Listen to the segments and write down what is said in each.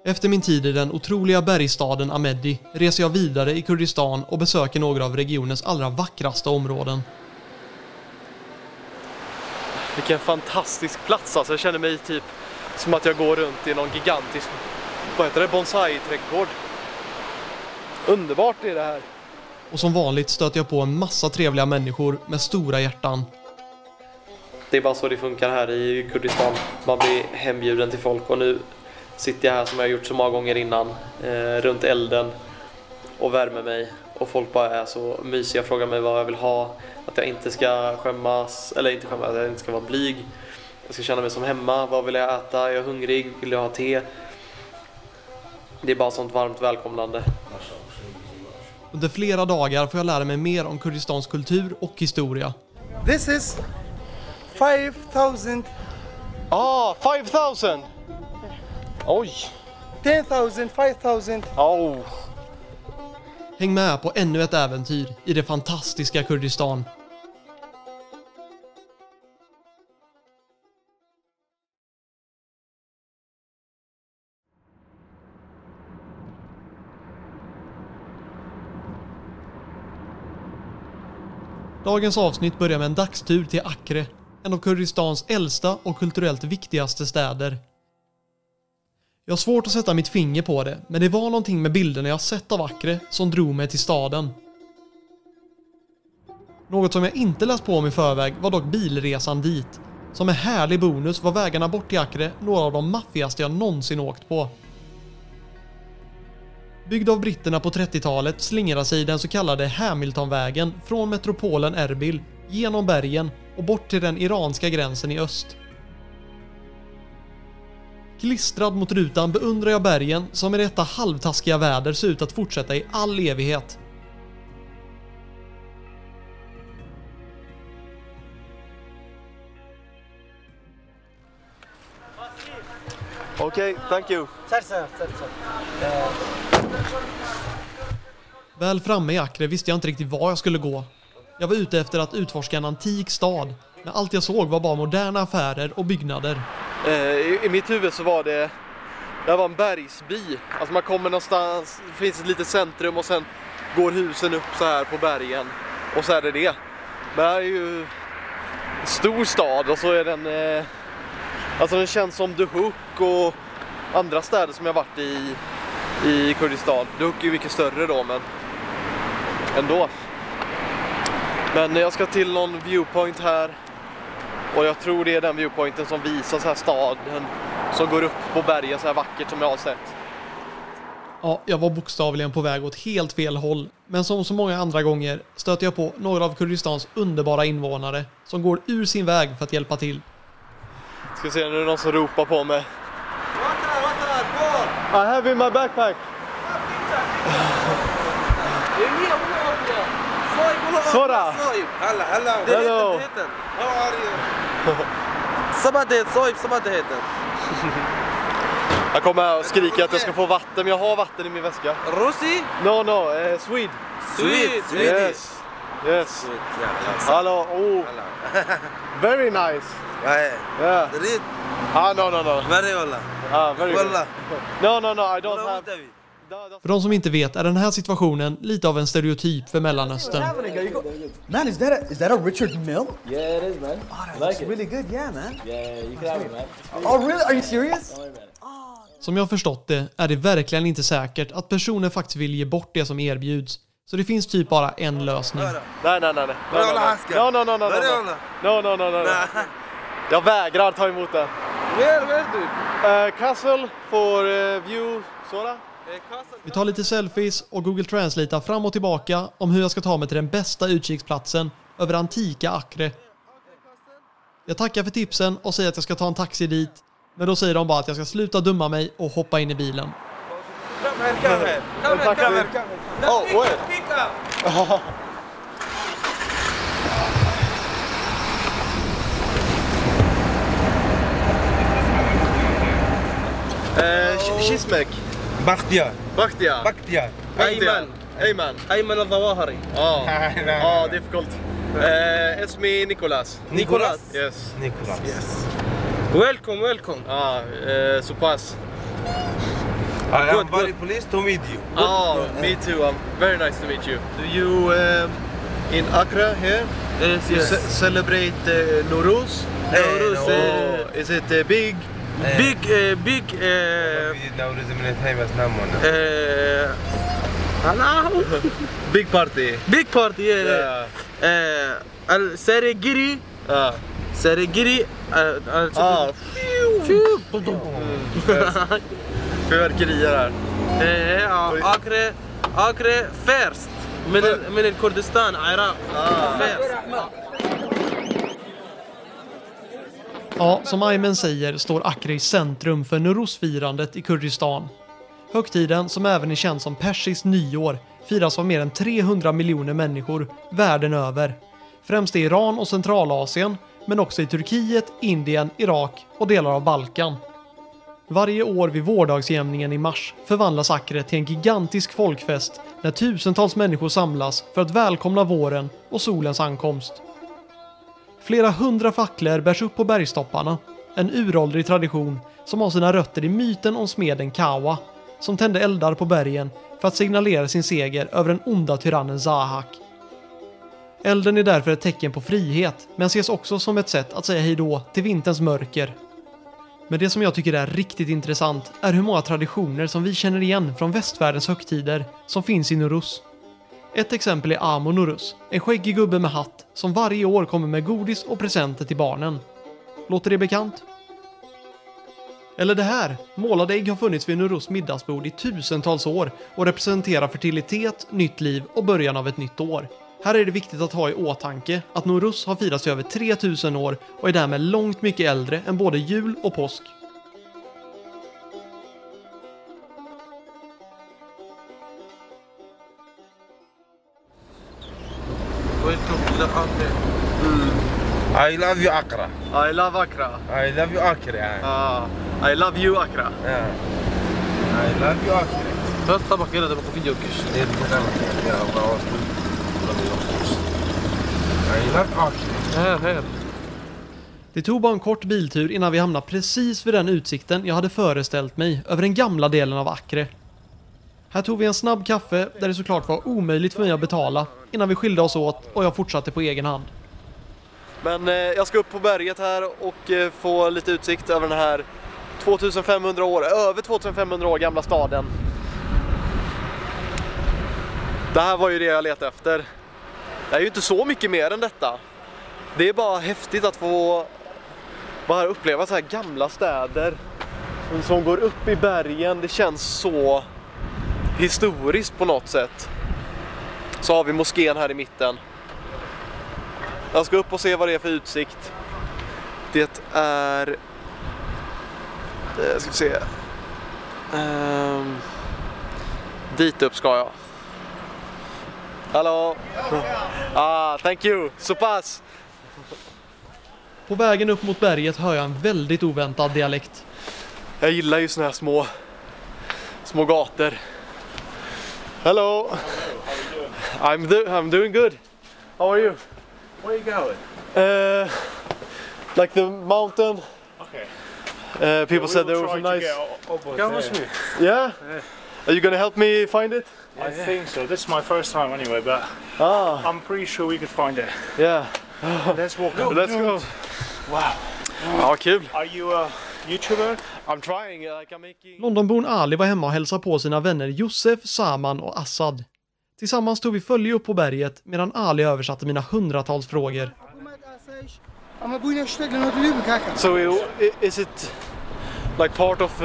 Efter min tid i den otroliga bergsstaden Ahmedi reser jag vidare i Kurdistan och besöker några av regionens allra vackraste områden. Vilken fantastisk plats alltså. Jag känner mig typ som att jag går runt i någon gigantisk, vad heter det, bonsai-trädgård. Underbart är det här. Och som vanligt stöter jag på en massa trevliga människor med stora hjärtan. Det är bara så det funkar här i Kurdistan. Man blir hembjuden till folk och nu sitter jag här som jag har gjort så många gånger innan, runt elden och värmer mig. Och folk bara är så mysiga, frågar mig vad jag vill ha. Att jag inte ska skämmas, eller inte skämmas, att jag inte ska vara blyg. Jag ska känna mig som hemma, vad vill jag äta, är jag hungrig, vill jag ha te. Det är bara sånt varmt välkomnande. Under flera dagar får jag lära mig mer om Kurdistans kultur och historia. This is 5,000. 5,000! Oj! 10,000, 5,000. Oh. Häng med på ännu ett äventyr i det fantastiska Kurdistan. Dagens avsnitt börjar med en dagstur till Acre, en av Kurdistans äldsta och kulturellt viktigaste städer. Jag har svårt att sätta mitt finger på det, men det var någonting med bilderna jag sett av Acre som drog mig till staden. Något som jag inte läst på om i förväg var dock bilresan dit. Som en härlig bonus var vägarna bort till Acre några av de maffigaste jag någonsin åkt på. Byggd av britterna på 30-talet slingrar sig den så kallade Hamiltonvägen från metropolen Erbil genom bergen och bort till den iranska gränsen i öst. Klistrad mot rutan beundrar jag bergen som i detta halvtaskiga väder ser ut att fortsätta i all evighet. Okej, thank you. Väl framme i Acre visste jag inte riktigt var jag skulle gå. Jag var ute efter att utforska en antik stad, men allt jag såg var bara moderna affärer och byggnader. I mitt huvud så var det var en bergsby. Alltså man kommer någonstans, det finns ett litet centrum och sen går husen upp så här på bergen. Och så är det. Men det här är ju en stor stad och så är den, alltså den känns som Duhok och andra städer som jag varit i Kurdistan. Duhok är ju mycket större då, men ändå. Men jag ska till någon viewpoint här. Och jag tror det är den viewpointen som visar så här staden som går upp på bergen så här vackert som jag har sett. Ja, jag var bokstavligen på väg åt helt fel håll. Men som så många andra gånger stöter jag på några av Kurdistans underbara invånare som går ur sin väg för att hjälpa till. Ska se, nu är det någon som ropar på mig. I have in my backpack. Sora. Hello. How are you? Sabadet. Jag kommer här och skriker att jag ska få vatten, men jag har vatten i min väska. Russi? No, Swede. Yes. Hello. Oh. Very nice. Yeah. No. Very well. Very good. No, I don't have. För de som inte vet är den här situationen lite av en stereotyp för Mellanöstern. Man, is that a Richard Mill? Yeah, it is, man. Oh, that looks really good, yeah, man. Yeah, you can have it, man. Oh, really? Are you serious? Som jag förstått det är det verkligen inte säkert att personer faktiskt vill ge bort det som erbjuds. Så det finns typ bara en lösning. Nej. No. Jag vägrar ta emot det. Where dude? Castle for view, Sora. Vi tar lite selfies och Google Translatear fram och tillbaka om hur jag ska ta mig till den bästa utkiksplatsen över antika Acre. Jag tackar för tipsen och säger att jag ska ta en taxi dit. Men då säger de bara att jag ska sluta dumma mig och hoppa in i bilen. Come here. Oh, wait. Pick up. Shismek. Bakhtiar. Ayman al-Zawahiri. Oh, difficult. It's me, Nicholas. Yes. Welcome. So pass. I am very pleased to meet you. Oh, me too. Very nice to meet you. Do you in Accra here? Yes. Celebrate Nowruz? Nowruz, Is it big? big نورز من الحين بس نامونا. Big party. Big party, yeah. Serengeti. Serengeti. Fyrverkerier här. Accra first. من الكردستان عراق. First. Ja, som Aymen säger står Accra i centrum för Nowruz-firandet i Kurdistan. Högtiden, som även är känd som persiskt nyår, firas av mer än 300 miljoner människor världen över. Främst i Iran och Centralasien, men också i Turkiet, Indien, Irak och delar av Balkan. Varje år vid vårdagsjämningen i mars förvandlas Accra till en gigantisk folkfest när tusentals människor samlas för att välkomna våren och solens ankomst. Flera hundra facklor bärs upp på bergstopparna, en uråldrig tradition som har sina rötter i myten om smeden Kawa, som tände eldar på bergen för att signalera sin seger över den onda tyrannen Zahak. Elden är därför ett tecken på frihet, men ses också som ett sätt att säga hejdå till vinterns mörker. Men det som jag tycker är riktigt intressant är hur många traditioner som vi känner igen från västvärldens högtider som finns i Nowruz. Ett exempel är Amo Nowruz, en skäggig gubbe med hatt som varje år kommer med godis och presenter till barnen. Låter det bekant? Eller det här, målade ägg har funnits vid Nowruz middagsbord i tusentals år och representerar fertilitet, nytt liv och början av ett nytt år. Här är det viktigt att ha i åtanke att Nowruz har firats i över 3000 år och är därmed långt mycket äldre än både jul och påsk. I love you Accra. I love Accra. I love you Accra. I love you Accra. Yeah. I love you Accra. بس طبق يلا ده بقى فيديو كش. I love Accra. här. Det tog bara en kort biltur innan vi hamnade precis vid den utsikten jag hade föreställt mig över den gamla delen av Accra. Här tog vi en snabb kaffe där det såklart var omöjligt för mig att betala innan vi skilde oss åt och jag fortsatte på egen hand. Men jag ska upp på berget här och få lite utsikt över den här över 2500 år gamla staden. Det här var ju det jag letade efter. Det är ju inte så mycket mer än detta. Det är bara häftigt att få bara uppleva så här gamla städer som går upp i bergen. Det känns så historiskt på något sätt. Så har vi moskén här i mitten. Jag ska upp och se vad det är för utsikt. Det är... ska vi se. Dit upp ska jag. Hallå. Thank you. Så pass. På vägen upp mot berget hör jag en väldigt oväntad dialekt. Jag gillar ju såna här små gator. Hello. I'm doing good. How are you? Where are you going? Like the mountain. Okay. People said there was a nice. Go with me. Yeah. Are you gonna help me find it? I think so. This is my first time anyway, but I'm pretty sure we could find it. Yeah. Let's walk. Let's go. Wow. Ja, kul. Are you a YouTuber? I'm trying. Like I'm making. Londonbon Ali var hemma och hälsade på sina vänner Josef, Saman och Assad. Tillsammans tog vi följe upp på berget medan Ali översatte mina hundratals frågor. So is it like part of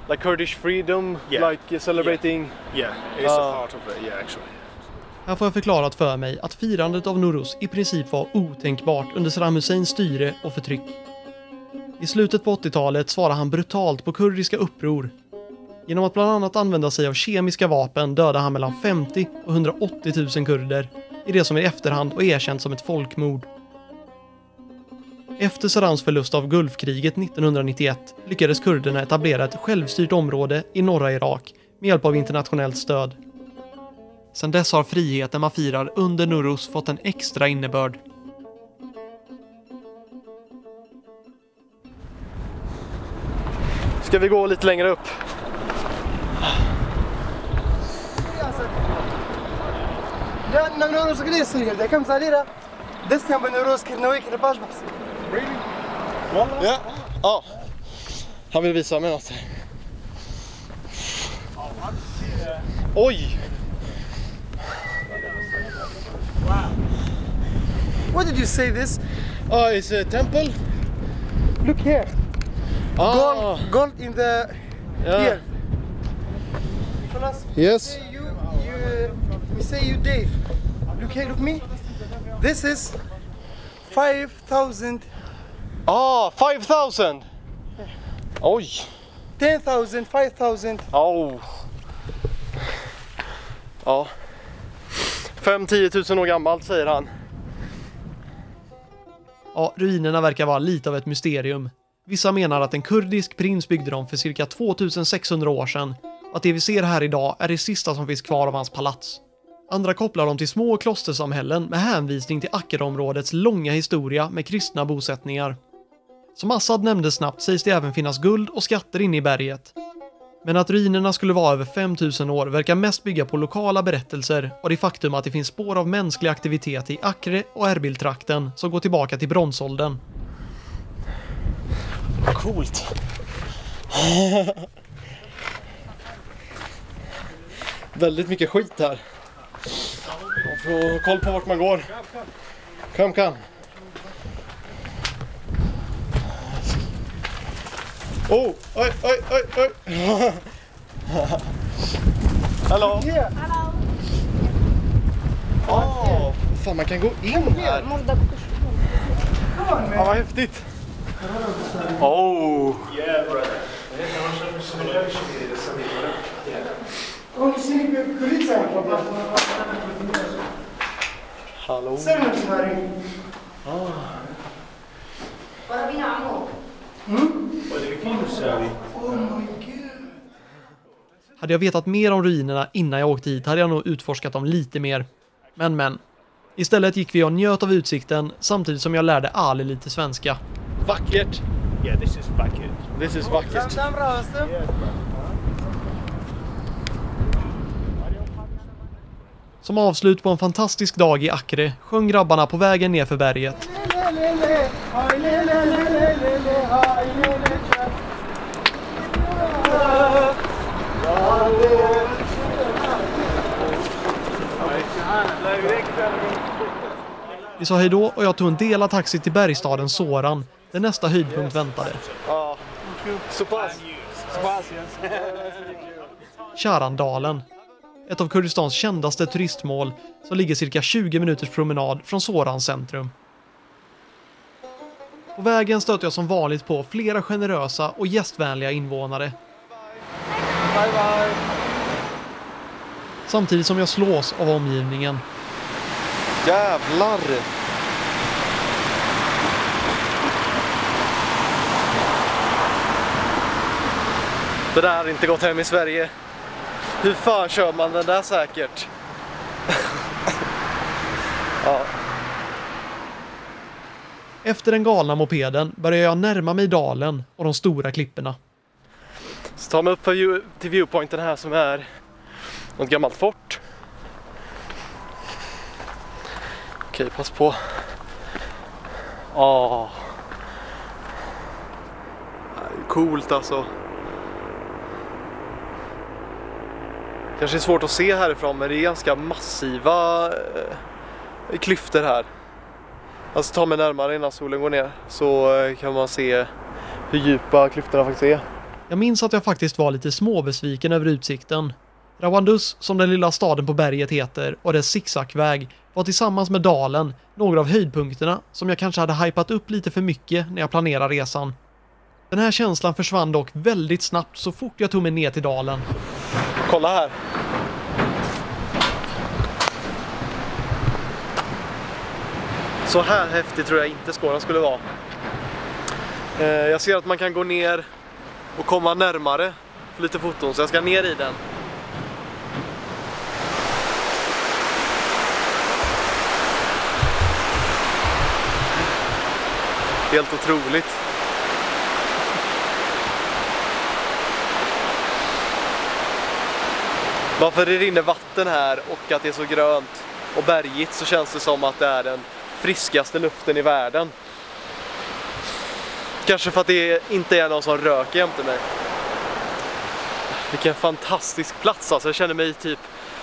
like Kurdish freedom, Yeah. like celebrating? Yeah, it's a part of it. Yeah, actually. Här får jag förklarat för mig att firandet av Nowruz i princip var otänkbart under Saddam Husseins styre och förtryck. I slutet på 80-talet svarade han brutalt på kurdiska uppror. Genom att bland annat använda sig av kemiska vapen dödade han mellan 50 och 180 000 kurder i det som i efterhand och erkänt som ett folkmord. Efter Saddams förlust av Gulfkriget 1991 lyckades kurderna etablera ett självstyrt område i norra Irak med hjälp av internationellt stöd. Sedan dess har friheten man firar under Nowruz fått en extra innebörd. Ska vi gå lite längre upp? ده نوروز قليل صغير ده كم صغيرة دستنا بنوروز كرنوي كرباش بس. Ja. Ja. Han vill visa mig något. Oj! What did you say this? Oh, it's a temple? Look here. Gold in the here. Nicholas, Yes. we say you Dave. Look here, look me. This is 5,000, 5,000! Oj! 10,000, 5,000. Oh. Ja. 5-10 000 år gammalt säger han. Ja, ruinerna verkar vara lite av ett mysterium. Vissa menar att en kurdisk prins byggde dem för cirka 2600 år sedan och att det vi ser här idag är det sista som finns kvar av hans palats. Andra kopplar dem till små klostersamhällen med hänvisning till Akre-områdets långa historia med kristna bosättningar. Som Assad nämnde snabbt sägs det även finnas guld och skatter inne i berget. Men att ruinerna skulle vara över 5000 år verkar mest bygga på lokala berättelser och det faktum att det finns spår av mänsklig aktivitet i Akre och Erbil-trakten som går tillbaka till bronsåldern. Coolt. Väldigt mycket skit här. Man får ha koll på vart man går. Kom. Oh, oj. Hallå. Åh, fan man kan gå in här. Ja, vad häftigt. Oh. Hallå. Hade jag vetat mer om ruinerna innan jag åkte hit hade jag nog utforskat dem lite mer. Men. Istället gick vi och njöt av utsikten samtidigt som jag lärde Ali lite svenska. Vackert. Yeah, this is vackert. This is vackert. Som avslut på en fantastisk dag i Akre sjöng grabbarna på vägen ner för berget. Vi sa hej då och jag tog en del av taxi till bergstaden Soran, där nästa höjdpunkt väntade. Ja, så pass. Kärandalen. Ett av Kurdistans kändaste turistmål som ligger cirka 20 minuters promenad från Sorans centrum. På vägen stöter jag som vanligt på flera generösa och gästvänliga invånare. Bye. Samtidigt som jag slås av omgivningen. Jävlar. Det där har inte gått hem i Sverige. Hur fan kör man den där säkert? Ja. Efter den galna mopeden börjar jag närma mig dalen och de stora klipporna. Så tar man upp till viewpointen här som är något gammalt fort. Okej, pass på. Coolt alltså. Kanske är svårt att se härifrån, men det är ganska massiva klyftor här. Alltså ta mig närmare innan solen går ner så kan man se hur djupa klyftorna faktiskt är. Jag minns att jag faktiskt var lite småbesviken över utsikten. Rawandus, som den lilla staden på berget heter, och dess zigzagväg var tillsammans med dalen några av höjdpunkterna som jag kanske hade hypat upp lite för mycket när jag planerade resan. Den här känslan försvann dock väldigt snabbt så fort jag tog mig ner till dalen. Kolla här. Så här häftigt tror jag inte Skåra skulle vara. Jag ser att man kan gå ner och komma närmare för lite foton, så jag ska ner i den. Helt otroligt. Varför det rinner vatten här och att det är så grönt och bergigt, så känns det som att det är den friskaste luften i världen. Kanske för att det inte är någon som röker jämte mig. Vilken fantastisk plats alltså. Jag känner mig typ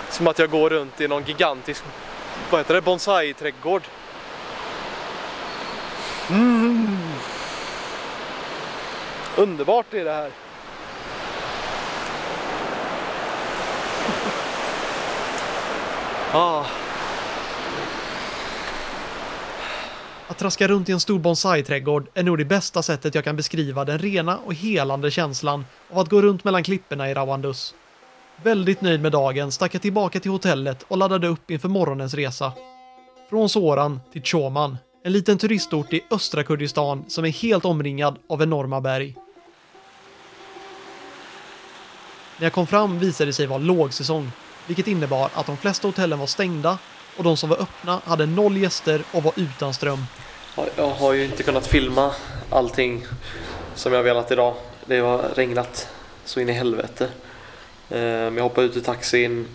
som att jag går runt i någon gigantisk, vad heter det, bonsai-trädgård. Underbart är det här. Att traska runt i en stor bonsai-trädgård är nog det bästa sättet jag kan beskriva den rena och helande känslan av att gå runt mellan klipporna i Rawandus. Väldigt nöjd med dagen stack jag tillbaka till hotellet och laddade upp inför morgonens resa. Från Soran till Choman, en liten turistort i östra Kurdistan som är helt omringad av enorma berg. När jag kom fram visade det sig vara lågsäsong, vilket innebar att de flesta hotellen var stängda och de som var öppna hade 0 gäster och var utan ström. Jag har ju inte kunnat filma allting som jag velat idag. Det har regnat så in i helvete. Jag hoppade ut ur taxin,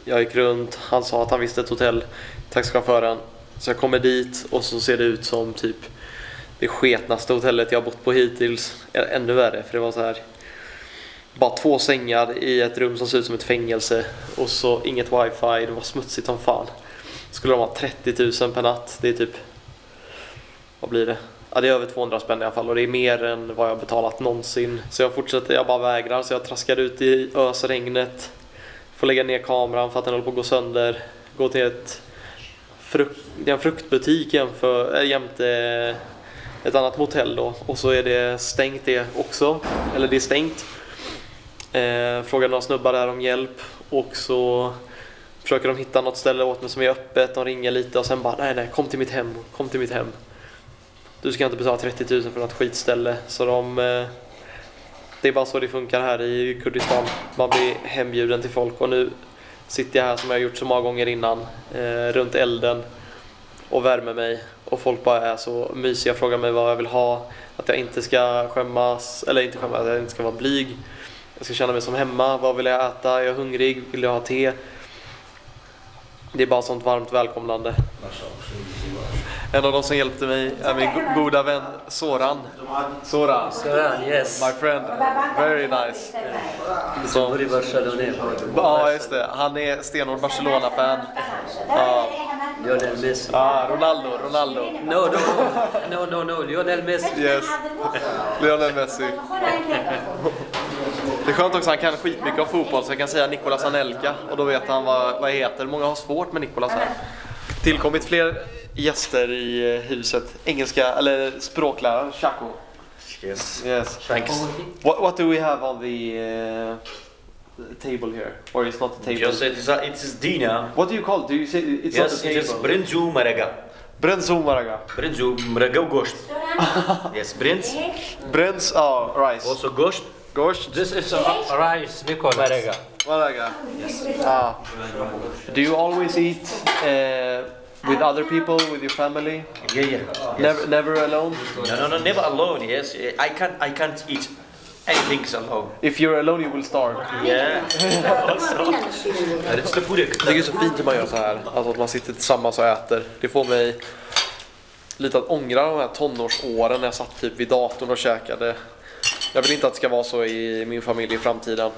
jag gick runt, han sa att han visste ett hotell, taxichauffören. Så jag kommer dit och så ser det ut som typ det sketnaste hotellet jag har bott på hittills. Ännu värre, för det var så här, bara 2 sängar i ett rum som ser ut som ett fängelse och så inget wifi, det var smutsigt som fan. Skulle de ha 30 000 per natt, det är typ, vad blir det? Ja, det är över 200 spänn i alla fall och det är mer än vad jag betalat någonsin. Så jag fortsätter, jag bara vägrar, så jag traskar ut i ösregnet, får lägga ner kameran för att den håller på att gå sönder, gå till en fruktbutik jämte ett annat motell då, och så är det stängt det också, eller det är stängt. Frågar några snubbar där om hjälp och så försöker de hitta något ställe åt mig som är öppet, de ringer lite och sen bara nej, kom till mitt hem. Du ska inte betala 30 000 för något skitställe. Så det är bara så det funkar här i Kurdistan. Man blir hembjuden till folk och nu sitter jag här som jag har gjort så många gånger innan, runt elden och värmer mig och folk bara är så mysiga, frågar mig vad jag vill ha, att jag inte ska skämmas, eller inte skämmas, att jag inte ska vara blyg. Jag ska känna mig som hemma, vad vill jag äta, är jag hungrig, vill jag ha te? Det är bara sånt varmt välkomnande. En av de som hjälpte mig är min goda vän Soran. Soran, yes. my friend, very nice. Så, ja, just det. Han är stenhård Barcelona-fan. Lionel Messi. Ronaldo. No, Lionel Messi. Yes, Lionel Messi. Det är skönt också, han kan skitmycket om fotboll, så jag kan säga Nicolas Anelka och då vet han vad jag heter. Många har svårt med Nicolas här. Tillkommit fler gäster i huset. Engelska, eller språklärare, Chaco. Yes. Thanks. What do we have on the table here? Or it's not a table? Just it's Dina. What do you call it? Do you say it's not a table? Yes, just brinzu maraga. Brinzu maraga och gosht. Yes, brins, rice. Also gosht. This is rice, we call Maraga. Yes. Do you always eat with other people, with your family? Yeah. Yes. Never alone? No, never alone. Yes, I can't eat anything alone. If you're alone, you will starve. Yeah. Also. Jag tycker det är så fint hur man gör så här. Alltså att man sitter tillsammans och äter. Det får mig lite att ångra de här tonårsåren när jag satt typ vid datorn och käkade. Jag vill inte att det ska vara så i min familj i framtiden.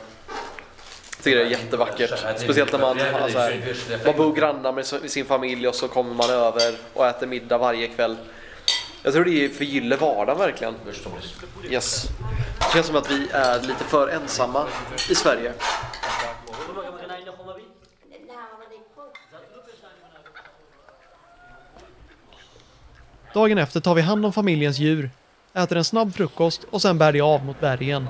Jag tycker det är jättevackert. Speciellt när man bor grannar med sin familj och så kommer man över och äter middag varje kväll. Jag tror det är förgyller vardagen verkligen. Yes. Det känns som att vi är lite för ensamma i Sverige. Dagen efter tar vi hand om familjens djur, äter en snabb frukost och sen bär det av mot bergen.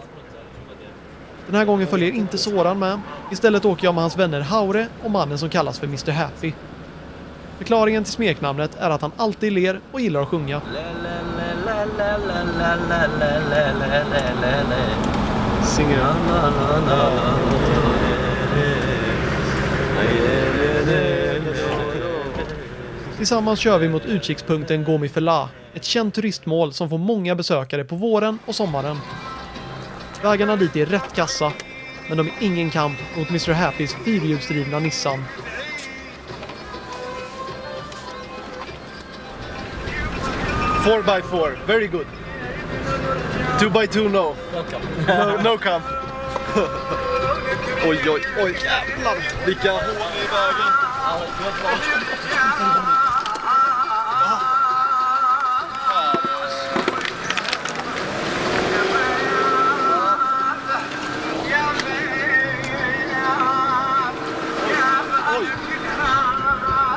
Den här gången följer inte Soran med. Istället åker jag med hans vänner Haure och mannen som kallas för Mr. Happy. Förklaringen till smeknamnet är att han alltid ler och gillar att sjunga. Tillsammans kör vi mot utkikspunkten Gomi Fela, ett känt turistmål som får många besökare på våren och sommaren. Vägarna dit är rätt kassa. men de är ingen kamp mot Mr. Happys fyrhjulsdrivna Nissan. Four by four, very good. 2x2 no. No camp. Oj, oj, oj, jävlar. Vilka hål i vägen.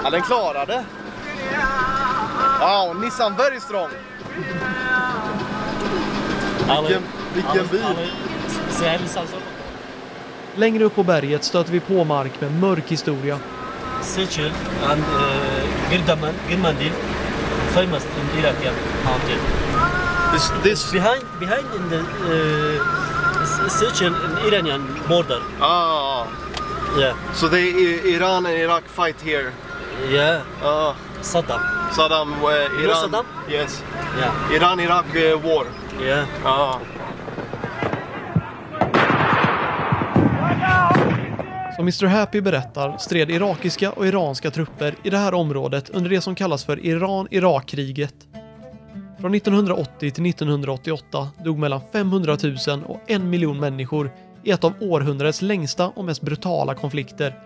Ja, den klarade. Wow, Nissan very strong. Vilken bil. Längre upp på berget stöter vi på mark med mörk historia. Seychelles and Girmandil, famous in Iraq mountain. This behind in the Seychelles and Iranian border. Yeah. So Iran and Iraq fight here. Yeah. Saddam. Saddam, Iran. You know Saddam? Yes. Yeah. Iran-Iraq war. Yeah. Som Mr. Happy berättar stred irakiska och iranska trupper i det här området under det som kallas för Iran-Irak-kriget. Från 1980 till 1988 dog mellan 500 000 och 1 miljon människor i ett av århundradets längsta och mest brutala konflikter,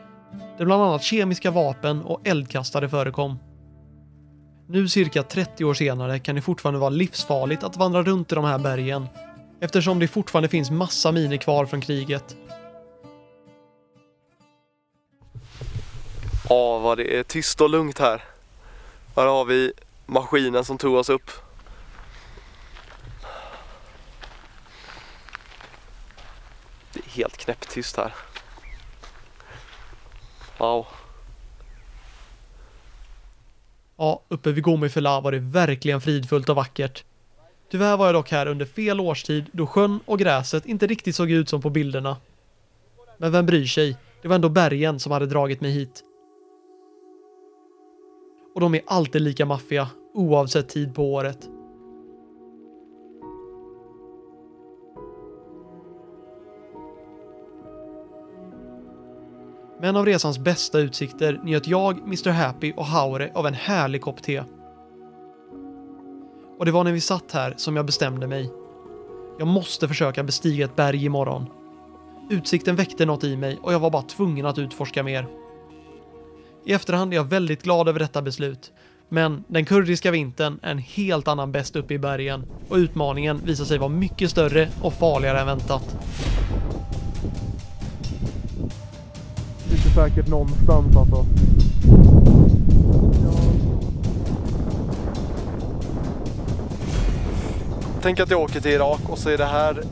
där bland annat kemiska vapen och eldkastare förekom. Nu cirka 30 år senare kan det fortfarande vara livsfarligt att vandra runt i de här bergen, eftersom det fortfarande finns massa miner kvar från kriget. Ja, vad det är tyst och lugnt här. Här har vi maskinen som tog oss upp. Det är helt knäpptyst här. Wow. Ja, uppe vid Gomi Fela var det verkligen fridfullt och vackert. Tyvärr var jag dock här under fel årstid då sjön och gräset inte riktigt såg ut som på bilderna. Men vem bryr sig? Det var ändå bergen som hade dragit mig hit. Och de är alltid lika maffiga, oavsett tid på året. Med en av resans bästa utsikter njöt jag, Mr. Happy och Haure av en härlig kopp te. Och det var när vi satt här som jag bestämde mig. Jag måste försöka bestiga ett berg imorgon. Utsikten väckte något i mig och jag var bara tvungen att utforska mer. I efterhand är jag väldigt glad över detta beslut. Men den kurdiska vintern är en helt annan bäst uppe i bergen och utmaningen visar sig vara mycket större och farligare än väntat. Lite säkert någonstans alltså. Tänk att jag åker till Irak och så är det här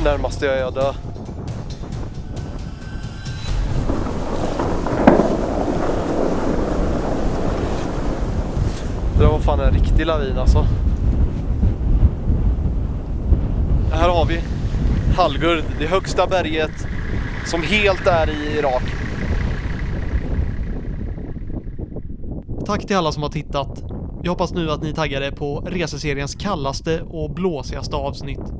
närmast jag är dö. Det var fan en riktig lavin alltså. Här har vi Halgurd, det högsta berget som helt är i Irak. Tack till alla som har tittat. Jag hoppas nu att ni taggade på reseseriens kallaste och blåsigaste avsnitt.